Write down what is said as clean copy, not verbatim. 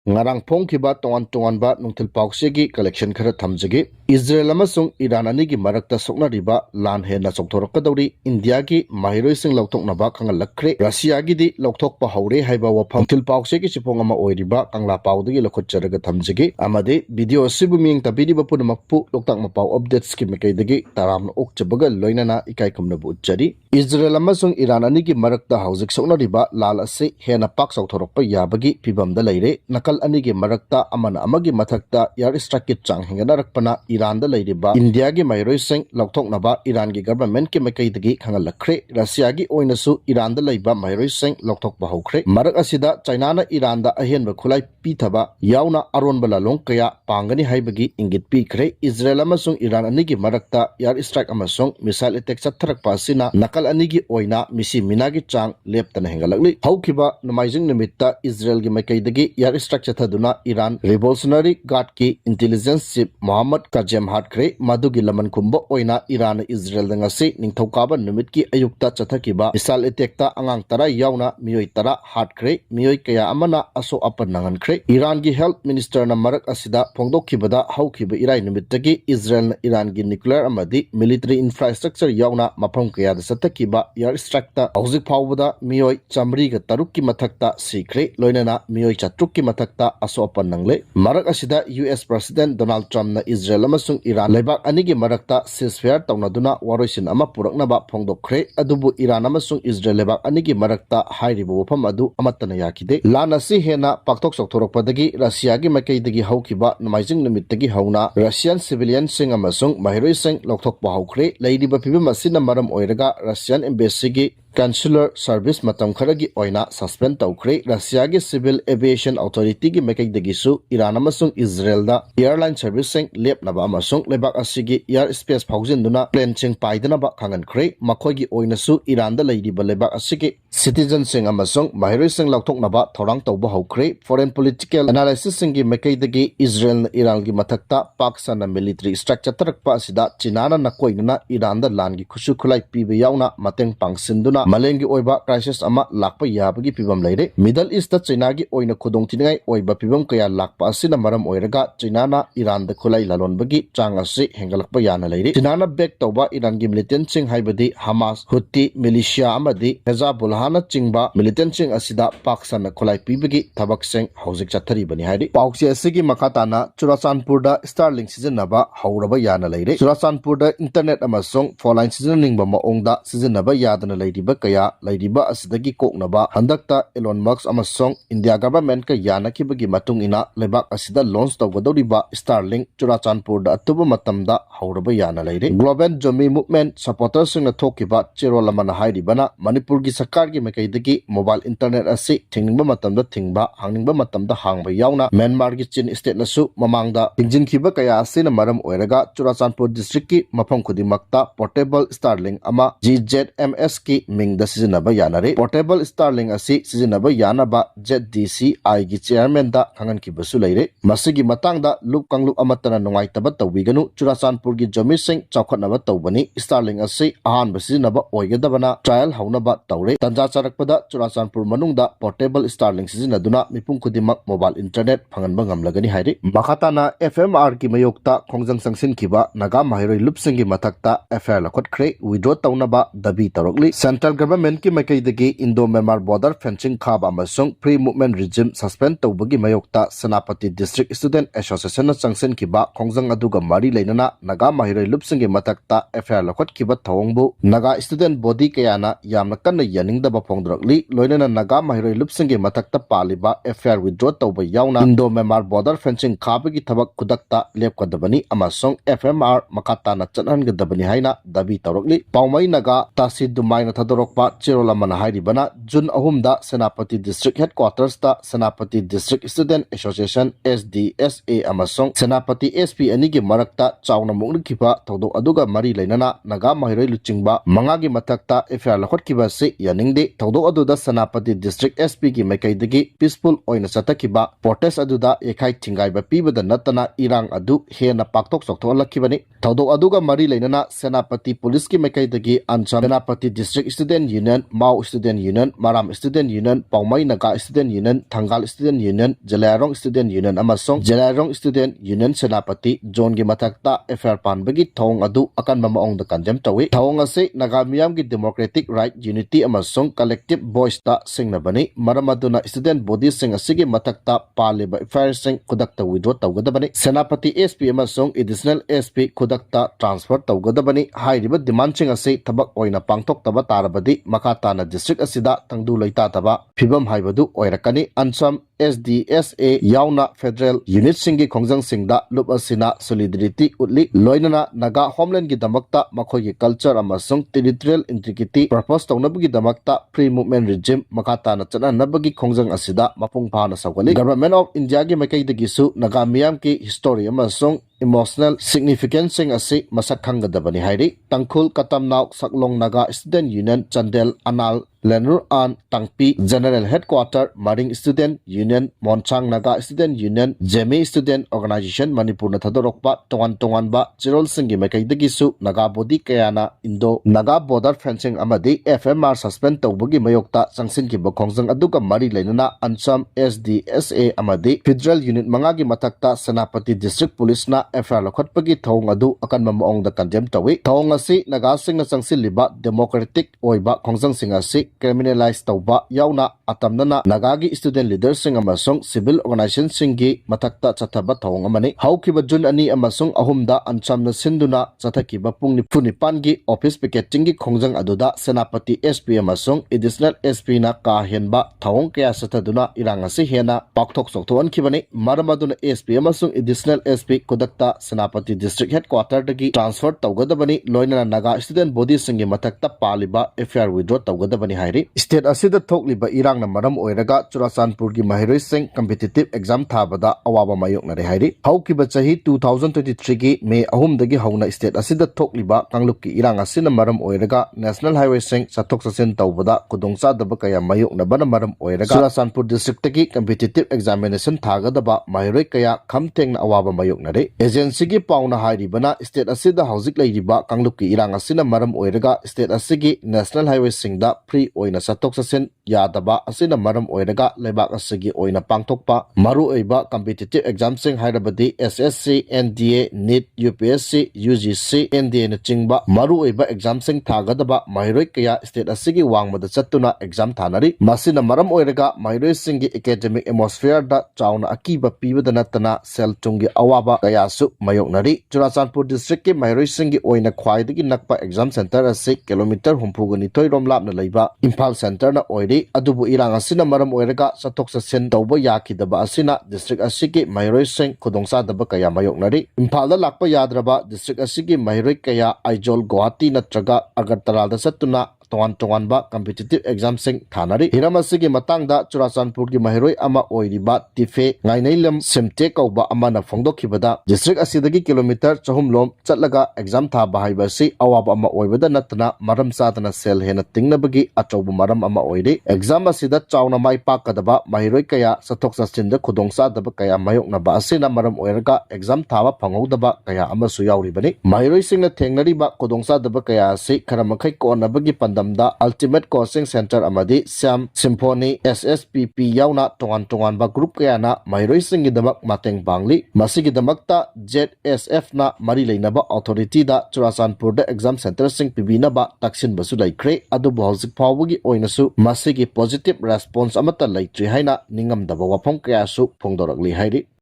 ngarang phongkhiba tongan-tonganba nungthil pauksegi collection khara thamjagi Israel amasung Iran anigi marakta soknariba lan hena chokthorokadawri India gi mahiroising Louthoknaba Khanghallakhre Russia gi di Louthokpa haure haiba wafam thil pauksegi chipong ama oiriba kangla paudagi lokhotjaraga thamjagi amade video sibu ming tabiriba punamakpu Louthokma pau updates ki mekaidagi taramna okchabaga loinana ikai kumnabu uchari Israel amasung Iran anigi marakta hauzik soknariba lal ase hena pak chokthorokpa yabagi pibamda leire nakal anigi marakta amana amagi mathakta air strike ki chang hinganarakpana Iran da leiriba India gi mahiroising Louthoknaba Iran gi government ki mekaidagi Khanghallakhre Russia gi oinasu Iran da leiba mahiroising Louthokpa haukhre marak asida China na Iran da ahenba khulai pithaba yauna aronba lalong kaya pangani haibagi ingit pikre Israel amasung Iran anigi marakta air strike amasung missile attack chatharakpa asina nakal anigi oina misi minagi chang leptana hengalakli haukiba namaijing nimitta Israel gi mekaidagi air strike chathaduna Iran Revolutionary Guard ki intelligence chief Mohammad Kajem Hatkre Madugi Laman Kumba oina Iran Israel dangasi ningthokaba numitki ayukta chathakiba missile attack ta angang tara yauna miyoi tara Hatkre miyoi kaya amana aso apan nangankre Iran gi health minister na marak asida phongdokkibada haukiba irai numittagi Israel na Iran gi nuclear amadi military infrastructure yauna mafam kaya da chathakiba air strike ta hauzik phawbada miyoi chamri ga tarukki mathakta sikre loinana miyoi chatrukki mathakta aso apan nangle marak asida US President Donald Trump na Israel amasung Iran lebak anigi marakta ceasefire tawnaduna waroisin ama puraknaba phongdokhre adubu Iran amasung Israel lebak anigi marakta hairibu wafam adu amattana yakide lanasi hena paktok sokthorokpadagi Russia gi makaidagi haukiba namaijing nimittagi hauna Russian civilian sing amasung mahiroising Louthokpa haukhre leiriba phibam asina maram oiraga Russian embassy gi Consular Service matam kharagi oina suspend tawkhre Russia gi Civil Aviation Authority gi mekaidagi su Iran amasung Israel da airline servicing lepnaba amasung lebak asigi air space phaujinduna plane ching paidana ba khangankhre makhoigi oina su Iran da leiriba lebak asigi citizen sing amasung mahiroising Louthoknaba thorang tawba haukhre foreign political analysis singi mekaidagi Israel na Iran gi mathakta Pakistan na military structure tarakpa asida China na nakoinuna Iran da lan gi khushu khulai pibe yauna mateng pangsinduna Malengi oiba crisis ama lakpa yabagi pibam leire Middle East ta China gi oina khudong tingai oiba pibam kaya lakpa asina maram oiraga China na Iran da khulai lalonbagi chang ase hengalakpa yana leire China na back tawba Iran gi militant sing haibadi Hamas Houthi militia amadi Hezbollah na chingba militant sing asida Pakistan na khulai pibagi thabak sing hauzik chathari bani haidi pauksi asigi makata na Churachandpur da Starlink sizinaba hauraba yana leire Churachandpur da internet amasung phone line sizinning ba maongda sizinaba yadana leiriba kaya lairiba asidagi koknaba handakta Elon Musk amasong India government ka yanakibagi matung ina lebak asida launch tawgadoriba Starlink Churachandpur da atuba matamda hauraba yana leire Global Zombie Movement supporters sing thokiba cherolamana hairibana Manipur gi sarkar gi mekaidagi mobile internet asi thingba matamda thingba hangingba matamda hangba yauna Myanmar gi Chin state nasu mamangda tingjinkiba kaya asina maram oiraga Churachandpur district ki mafam khudimakta portable Starlink ama GZMS ki mingda sizinaba yanare portable Starlink asi sizinaba yanaba ZDCI gi chairman da khangankibasu leire masigi matangda lup kanglup amatana nungaitaba tawbiganu Churachandpur gi jomi sing chawkhatnaba tawbani Starlink asi ahanba sizinaba oigadabana trial haunaba tawre tanja charakpada Churachandpur manungda portable Starlink sizinaduna mipum khudimak mobile internet phanganba ngamlagani hairi makhatana FMR ki mayokta Khongjang Changsinba naga mahiroi lupsingi mathakta FR lakhotkre withdraw tawnaba dabi tarokli Central government ki makaidagi Indo-Myanmar border fencing khaba amasung free movement regime suspend tawbagi mayokta Senapati District Student Association na Changsinba Khongjang aduga mari leinana naga mahiroi lupsingi mathakta FR lakhotkiba thawngbu naga student body kayana yamna kanna yaningdaba phongdrakli loinana naga mahiroi lupsingi mathakta paliba FR withdraw tawba yauna Indo-Myanmar border fencing khabagi thabak kudakta lepkadabani amasung FMR makata na chanhangadabani haina dabi tarokli paumai naga tasidumai na thadorokpa cherolamana hairibana June 3 da Senapati District Headquarters da Senapati District Student Association SDSA amasung Senapati SP anigi marakta chawna muknikhiba thodok aduga mari leinana naga mahiroi luchingba mangagi mathakta FR lakhotkiba se yaningde thodok aduda Senapati District SP gi mekaidagi peaceful oina chatakhiba protest aduda ekhai thingaiba pibada natana irang adu hena paktok choktholakhibani thodok aduga mari leinana Senapati Police ki mekaidagi Ansam Senapati District Student Student Union, Mau Student Union, Maram Student Union, Paumai Naga Student Union, Thangal Student Union, Jalarong Student Union amasong Jalarong Student Union Senapati John gi Mathakta FR Panbagi Thong adu akan mamaong da kanjam tawi Thong ase Naga miyam gi Democratic Right Unity amasong Collective Voice ta singnabani maramaduna student body sing asigi Mathakta paliba FR sing kudakta withdraw tawgadabani Senapati SP amasong additional SP kudakta transfer tawgadabani hairiba demand sing ase tabak oina pangthok taba tarabadi makata na district asida tangdu laita taba phibam haibadu oirakani ansam SDSA yauna federal unit singi Khongjang singda lup asina solidarity utli loinana Naga homeland gi damakta makhoi gi culture amasung territorial integrity purpose tawnabagi damakta free movement regime makata na chana nabagi Khongjang asida mapung phana sawali government of India gi makai dagi su Naga miyam ki history amasung emotional significance sing ase masak khanggadabani hairi tangkhul katamnaw saklong Naga student union Chandel Anal Lenur An Tangpi General Headquarter Maring Student Union Monchang Naga Student Union Jemi Student Organization Manipur na thadorokpa tongan ba chirol singi makai dagisu Naga body kayana Indo Naga border fencing amadi FMR suspend tawbagi Mayokta Changsinba Khongjang aduga mari lainana ansam SDSA amadi Federal Unit mangagi Mathakta Senapati District Police na FR lokhatpagi thong adu akan mamaong da kandem tawi thong asi Naga singna changsinliba democratic oiba Khongjang singasi criminalize tawba yauna atamnana Nagagi student leaders sing amasong civil organization singi Mathakta chathaba thong amani haukiba June ani amasong ahumda anchamna sinduna chathakiba pung 9 gi office picketing gi Khongjang aduda Senapati SP amasong additional SP na ka henba thong kaya sathaduna irangasi hena pakthok sokthon khibani maramaduna SP amasong additional SP kodakta Senapati district headquarter dagi transfer tawgadabani loinana Naga student body singi Mathakta paliba FR withdraw tawgadabani hairi state asida thokliba irangna maram oiraga Churachandpur gi mahiroi sing competitive exam thabada awaba mayoknare hairi haukiba chahi 2023 gi May 3 dagi hauna state asida thokliba kangluk ki irang asina maram oiraga national highway sing sathok sasin tawbada kudongsa daba kaya mayokna bana maram oiraga Churachandpur district gi competitive examination thagadaba mahiroi kaya khamtengna awaba mayoknare agency gi pauna hairibana state asida haujik leiriba kangluk ki irang asina maram oiraga state asigi national highway singda free oina satok sasin yadaba asina maram oiraga lebak asigi oina pangthokpa maru oiba competitive exam sing hairabadi SSC NDA NEET UPSC UGC NDA na chingba maru oiba exam sing thagadaba mahiroi kaya state asigi wangmada chattuna exam thanari masina maram oiraga mahiroi singi academic atmosphere da chauna akiba pibada natana sel tungi awaba kaya su mayoknari Churachandpur district ki mahiroi singi oina khwaidagi nakpa exam center ase kilometer 32 rom lapna leiba Imphal center na oiri adubu irang asina maram oiraga sathok sasin tawba yakidaba asina district asigi mahiroi sing khudongsa daba kaya mayoknari Imphal da lakpa yadraba district asigi mahiroi kaya Aizol Guwahati natraga Agartala da satuna tongan ba competitive exam sing thanari hiramasigi matangda Churachandpur gi mahiroi ama oiriba tife ngainailam semte kauba amana phongdokhibada district asidagi kilometer 4 lom chatlaga exam tha bahaiba si awaba ama oibada natna maram sadana sel hena tingnabagi achaubu maram ama oiri exam asida chauna mai pakadaba mahiroi kaya sathok sasinda khudongsa daba kaya mayoknaba asina maram oiraga exam thaba phangodaba kaya amasu yauribani mahiroi singna thengnariba khudongsa daba kaya si kharamakhai konabagi pandam da ultimate coaching center amadi Siam Symphony SSPP yauna tongan ba group kaya na mahiroi singi damak mateng bangli masigi damakta ZSF na mari leinaba authority da Churachandpur da exam center sing pibina ba taksin basu laikre adu bhauzik phawgi oinasu masigi positive response amata laitri haina ningam daba wafam kaya su phongdorakli hairi